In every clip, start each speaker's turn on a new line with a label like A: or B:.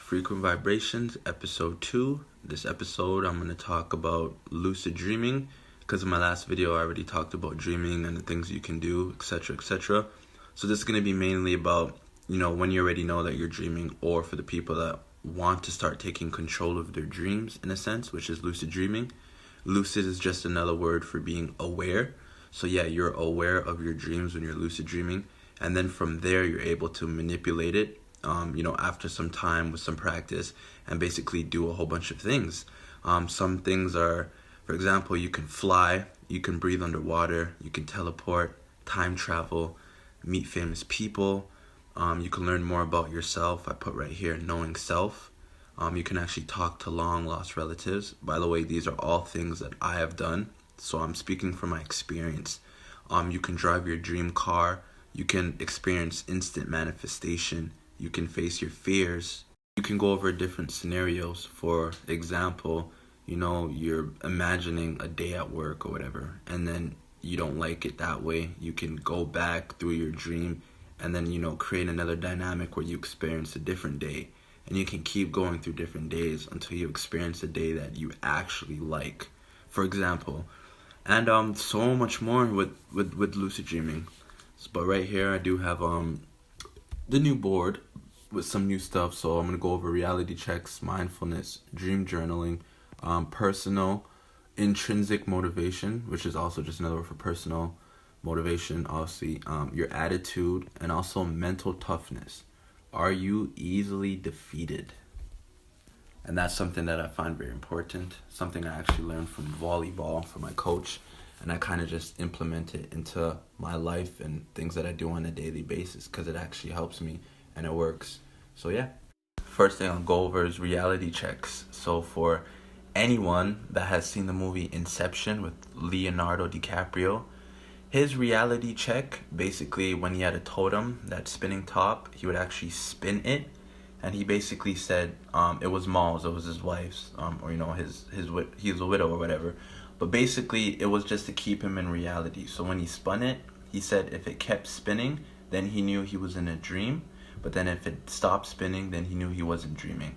A: Frequent Vibrations, episode 2. This episode, I'm going to talk about lucid dreaming, because in my last video, I already talked about dreaming and the things you can do, etc., etc. So this is going to be mainly about, when you already know that you're dreaming, or for the people that want to start taking control of their dreams, in a sense, which is lucid dreaming. Lucid is just another word for being aware. So yeah, you're aware of your dreams when you're lucid dreaming, and then from there, you're able to manipulate it, after some time with some practice, and basically do a whole bunch of things. Some things are, for example, you can fly, you can breathe underwater, you can teleport, time travel, meet famous people. You can learn more about yourself. I put right here, knowing self. You can actually talk to long lost relatives. By the way, these are all things that I have done, so I'm speaking from my experience. You can drive your dream car. You can experience instant manifestation. You can face your fears. You can go over different scenarios. For example, you're imagining a day at work or whatever, and then you don't like it that way. You can go back through your dream and then, create another dynamic where you experience a different day. And you can keep going through different days until you experience a day that you actually like, for example. And so much more with lucid dreaming. But right here, I do have the new board with some new stuff. So I'm going to go over reality checks, mindfulness, dream journaling, personal, intrinsic motivation, which is also just another word for personal motivation, obviously, your attitude, and also mental toughness. Are you easily defeated? And that's something that I find very important, something I actually learned from volleyball, from my coach, and I kind of just implement it into my life and things that I do on a daily basis because it actually helps me and it works. So yeah, first thing I'll go over is reality checks. So for anyone that has seen the movie Inception with Leonardo DiCaprio, his reality check, basically when he had a totem, that spinning top, he would actually spin it. And he basically said it was Maul's, it was his wife's, or he's a widow or whatever. But basically, it was just to keep him in reality. So when he spun it, he said if it kept spinning, then he knew he was in a dream. But then if it stopped spinning, then he knew he wasn't dreaming.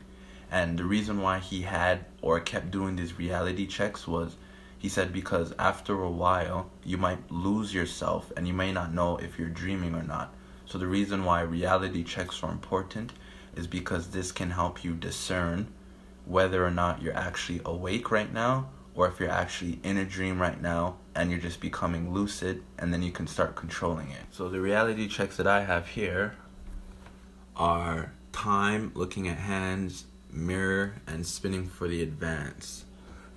A: And the reason why he had or kept doing these reality checks was, he said, because after a while, you might lose yourself and you may not know if you're dreaming or not. So the reason why reality checks are important is because this can help you discern whether or not you're actually awake right now, or if you're actually in a dream right now and you're just becoming lucid, and then you can start controlling it. So the reality checks that I have here are time, looking at hands, mirror, and spinning for the advance.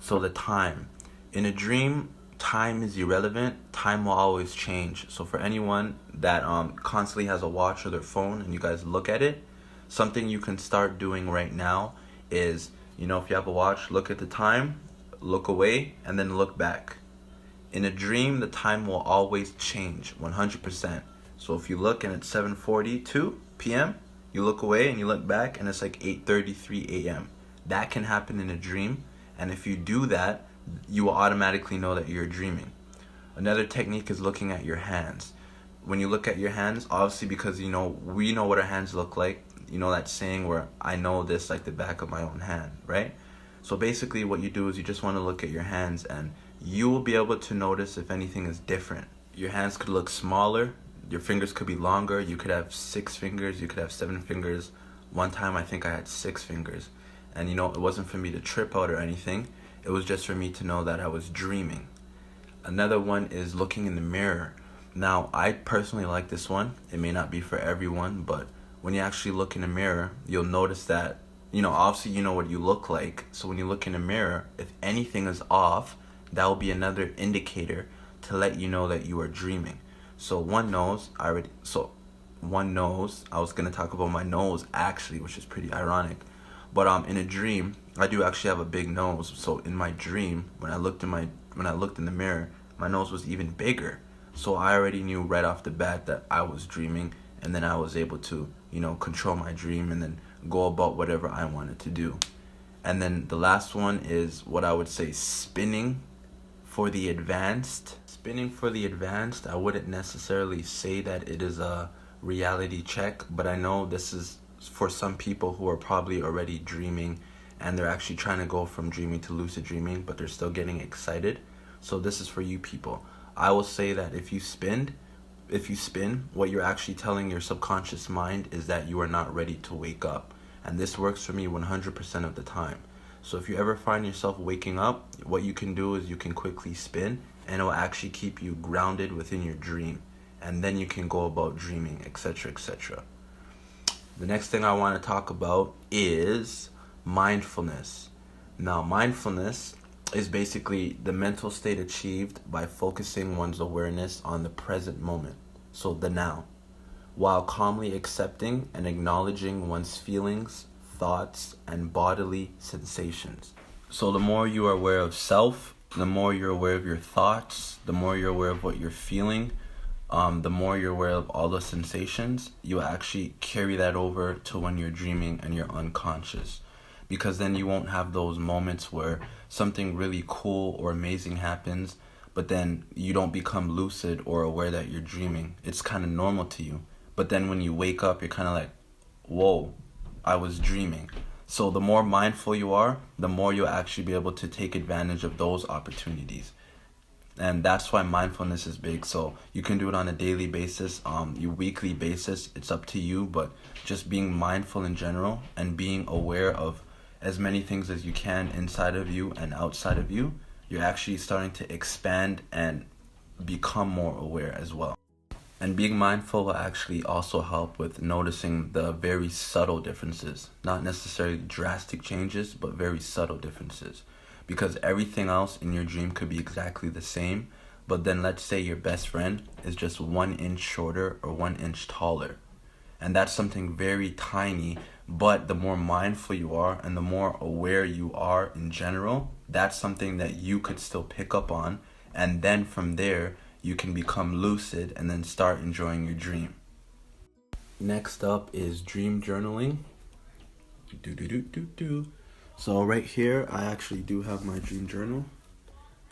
A: So the time. In a dream, time is irrelevant. Time will always change. So for anyone that constantly has a watch or their phone and you guys look at it, something you can start doing right now is, if you have a watch, look at the time, look away, and then look back. In a dream, the time will always change 100%. So if you look and it's 7:42 p.m., you look away and you look back and it's like 8:33 a.m. That can happen in a dream. And if you do that, you will automatically know that you're dreaming. Another technique is looking at your hands. When you look at your hands, obviously because we know what our hands look like. That saying where I know this like the back of my own hand, right? So basically what you do is you just want to look at your hands and you will be able to notice if anything is different. Your hands could look smaller, your fingers could be longer, you could have 6 fingers, you could have 7 fingers. One time I think I had 6 fingers. And it wasn't for me to trip out or anything. It was just for me to know that I was dreaming. Another one is looking in the mirror. Now, I personally like this one. It may not be for everyone, but when you actually look in the mirror, you'll notice that, obviously you know what you look like. So when you look in the mirror, if anything is off, that will be another indicator to let you know that you are dreaming. So one nose, I was going to talk about my nose actually, which is pretty ironic. But in a dream, I do actually have a big nose. So in my dream, when I looked in the mirror, my nose was even bigger. So I already knew right off the bat that I was dreaming, and then I was able to, control my dream and then go about whatever I wanted to do. And then the last one is what I would say spinning for the advanced. Spinning for the advanced, I wouldn't necessarily say that it is a reality check, but I know this is for some people who are probably already dreaming and they're actually trying to go from dreaming to lucid dreaming, but they're still getting excited. So this is for you people. I will say that if you spin, what you're actually telling your subconscious mind is that you are not ready to wake up. And this works for me 100% of the time. So if you ever find yourself waking up, what you can do is you can quickly spin, and it will actually keep you grounded within your dream. And then you can go about dreaming, etc., etc. The next thing I want to talk about is mindfulness. Now, mindfulness is basically the mental state achieved by focusing one's awareness on the present moment, so the now, while calmly accepting and acknowledging one's feelings, thoughts, and bodily sensations. So the more you are aware of self, the more you're aware of your thoughts, the more you're aware of what you're feeling, the more you're aware of all the sensations, you actually carry that over to when you're dreaming and you're unconscious. Because then you won't have those moments where something really cool or amazing happens, but then you don't become lucid or aware that you're dreaming. It's kind of normal to you. But then when you wake up, you're kind of like, whoa, I was dreaming. So the more mindful you are, the more you'll actually be able to take advantage of those opportunities. And that's why mindfulness is big. So you can do it on a daily basis, your weekly basis. It's up to you. But just being mindful in general and being aware of as many things as you can inside of you and outside of you, you're actually starting to expand and become more aware as well. And being mindful will actually also help with noticing the very subtle differences. Not necessarily drastic changes, but very subtle differences. Because everything else in your dream could be exactly the same, but then let's say your best friend is just 1 inch shorter or 1 inch taller. And that's something very tiny, but the more mindful you are and the more aware you are in general, that's something that you could still pick up on. And then from there, you can become lucid and then start enjoying your dream. Next up is dream journaling. So right here, I actually do have my dream journal.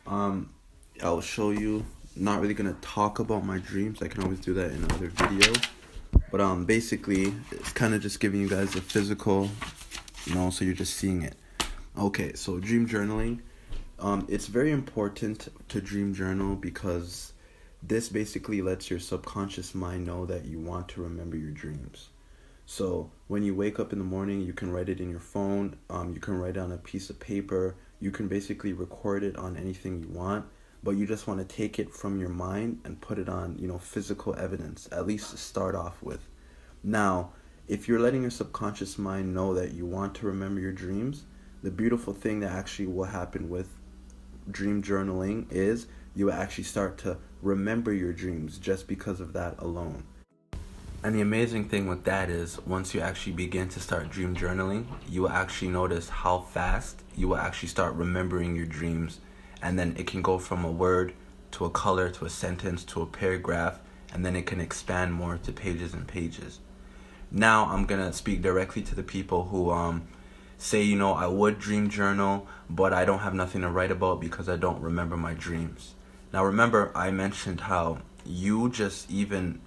A: I'll show you. Not really gonna talk about my dreams. I can always do that in another video. But basically, it's kind of just giving you guys a physical, so you're just seeing it. Okay, so dream journaling. It's very important to dream journal because this basically lets your subconscious mind know that you want to remember your dreams. So when you wake up in the morning, you can write it in your phone, you can write it on a piece of paper, you can basically record it on anything you want, but you just want to take it from your mind and put it on, physical evidence, at least to start off with. Now, if you're letting your subconscious mind know that you want to remember your dreams, the beautiful thing that actually will happen with dream journaling is you actually start to remember your dreams just because of that alone. And the amazing thing with that is once you actually begin to start dream journaling, you will actually notice how fast you will actually start remembering your dreams. And then it can go from a word to a color to a sentence to a paragraph, and then it can expand more to pages and pages. Now I'm going to speak directly to the people who say, I would dream journal, but I don't have nothing to write about because I don't remember my dreams. Now remember, I mentioned how you just even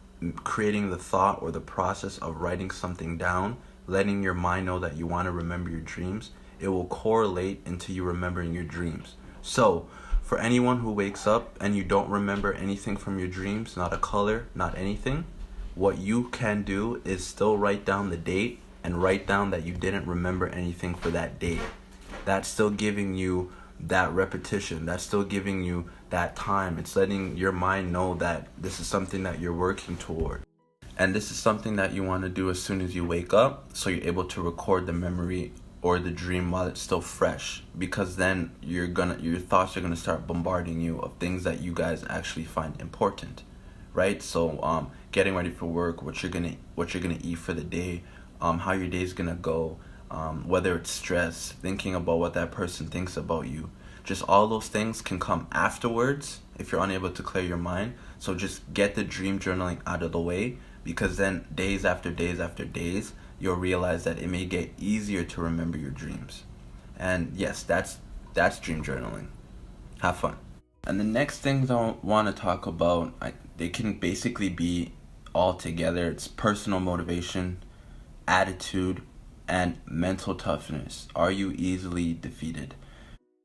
A: creating the thought or the process of writing something down, letting your mind know that you want to remember your dreams, it will correlate into you remembering your dreams. So for anyone who wakes up and you don't remember anything from your dreams, not a color, not anything, what you can do is still write down the date and write down that you didn't remember anything for that date. That's still giving you that repetition. That's still giving you that time. It's letting your mind know that this is something that you're working toward. And this is something that you want to do as soon as you wake up, so you're able to record the memory or the dream while it's still fresh, because then your thoughts are gonna start bombarding you of things that you guys actually find important, right? So getting ready for work, what you're gonna eat for the day, how your day's gonna go, whether it's stress, thinking about what that person thinks about you. Just all those things can come afterwards if you're unable to clear your mind. So just get the dream journaling out of the way, because then days after days after days, you'll realize that it may get easier to remember your dreams. And yes, that's dream journaling. Have fun. And the next things I want to talk about, they can basically be all together. It's personal motivation. attitude, and mental toughness. Are you easily defeated?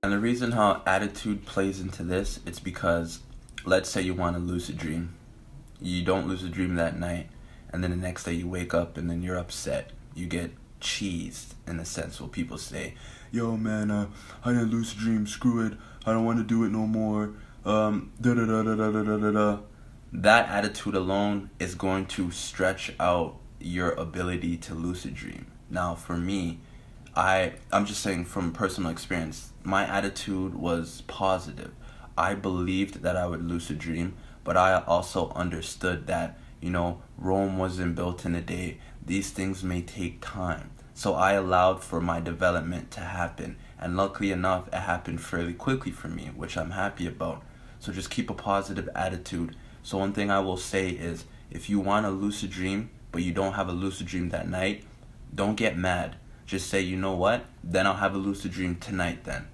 A: And the reason how attitude plays into this, it's because let's say you want to lucid dream. You don't lucid dream that night, and then the next day you wake up and then you're upset. You get cheesed in a sense where people say, yo man, I didn't lucid dream, screw it, I don't want to do it no more, da da da da da da da da. That attitude alone is going to stretch out your ability to lucid dream. Now for me, I'm just saying from personal experience, my attitude was positive. I believed that I would lucid dream, but I also understood that, Rome wasn't built in a day. These things may take time. So I allowed for my development to happen. And luckily enough, it happened fairly quickly for me, which I'm happy about. So just keep a positive attitude. So one thing I will say is, if you want a lucid dream, but you don't have a lucid dream that night, don't get mad. Just say, you know what? Then I'll have a lucid dream tonight then.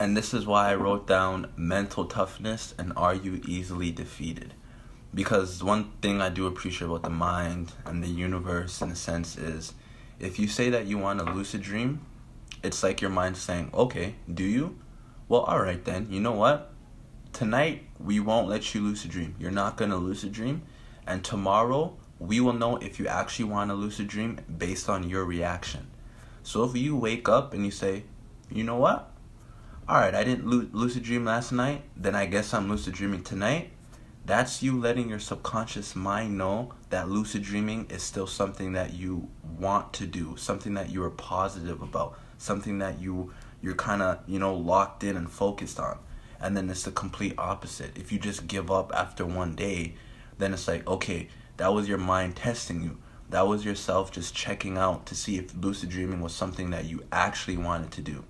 A: And this is why I wrote down mental toughness and are you easily defeated. Because one thing I do appreciate about the mind and the universe in a sense is, if you say that you want a lucid dream, it's like your mind saying, okay, do you? Well, alright then, you know what? Tonight, we won't let you lucid dream. You're not going to lucid dream. And tomorrow, we will know if you actually want a lucid dream based on your reaction. So if you wake up and you say, you know what? Alright, I didn't lucid dream last night, then I guess I'm lucid dreaming tonight. That's you letting your subconscious mind know that lucid dreaming is still something that you want to do, something that you are positive about, something that you're kind of, locked in and focused on. And then it's the complete opposite. If you just give up after one day, then it's like, okay, that was your mind testing you. That was yourself just checking out to see if lucid dreaming was something that you actually wanted to do.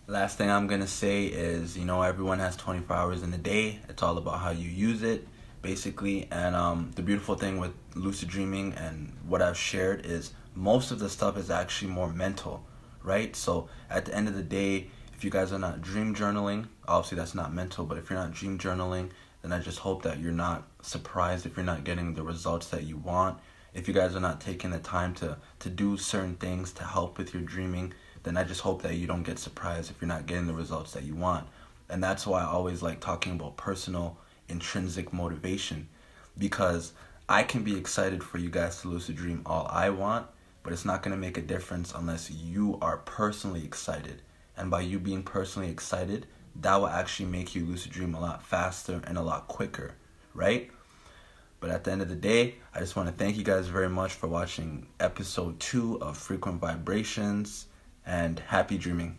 A: Last thing I'm going to say is, everyone has 24 hours in a day. It's all about how you use it, basically. And the beautiful thing with lucid dreaming and what I've shared is most of the stuff is actually more mental, right? So at the end of the day, if you guys are not dream journaling, obviously that's not mental, but if you're not dream journaling, then I just hope that you're not surprised if you're not getting the results that you want. If you guys are not taking the time to do certain things to help with your dreaming, then I just hope that you don't get surprised if you're not getting the results that you want. And that's why I always like talking about personal intrinsic motivation, because I can be excited for you guys to lucid dream all I want, but it's not going to make a difference unless you are personally excited. And by you being personally excited, that will actually make you lucid dream a lot faster and a lot quicker, right? But at the end of the day, I just want to thank you guys very much for watching episode 2 of Frequent Vibrations, and happy dreaming.